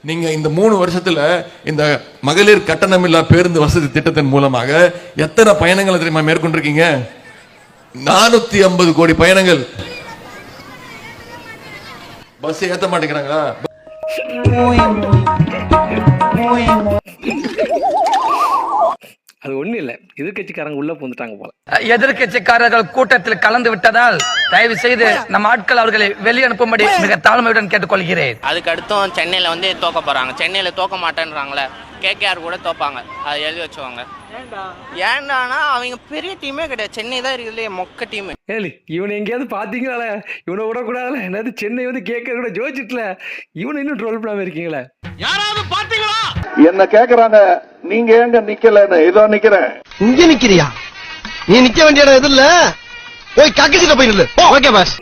நீங்க இந்த 3 வருஷத்துல இந்த மகளிர் கட்டணமில்லா பேருந்து வசதி திட்டத்தின் மூலமாக எத்தனை பயணங்களை தெரியுமா மேற்கொண்டிருக்கீங்க? 450 கோடி பயணங்கள். பஸ் ஏத்த மாட்டேங்கிறாங்களா? அது ஒண்ணு இல்ல, எதிர்கட்சிக்காரங்க உள்ள புந்துட்டாங்க போல. எதிர்கட்சிக்காரர்கள் கூட்டத்தில் கலந்து விட்டதால் தயவு செய்து நம்ம ஆட்கள் அவர்களை வெளியே அனுப்பும்படி மிக தாழ்மையுடன் கேட்டுக்கொள்கிறேன். அதுக்கு அடுத்தும் சென்னையில வந்து தோக்க போறாங்க. சென்னையில தோக்க மாட்டேன்றாங்களே, கேகேஆர் கூட தோப்பாங்க. அதை எழுதி வச்சுவாங்க. ஏன்டானா அவங்க பெரிய டீமே கிடையாது, சென்னை தான் இருக்குதுல மொக்க டீம். ஏலி இவனை எங்கேயாவது பாத்தீங்களா? இவனை விடக்கூடாதுல. என்னது சென்னை வந்து கேட்கற கூட ஜோதிச்சுட்டுல இவனை இன்னும் ட்ரோல் பண்ணாம இருக்கீங்களா? யாராவது பாத்தீங்களா? என்ன கேக்குறாங்க, நீங்க எங்க நிக்கலன்னு. இதோ நிக்கிறேன். இங்க நிக்கிறியா? நீ நிக்க வேண்டிய இடம் எது இல்ல, போய் கக்கிச்சிட்டு போயிரு. Okay pass.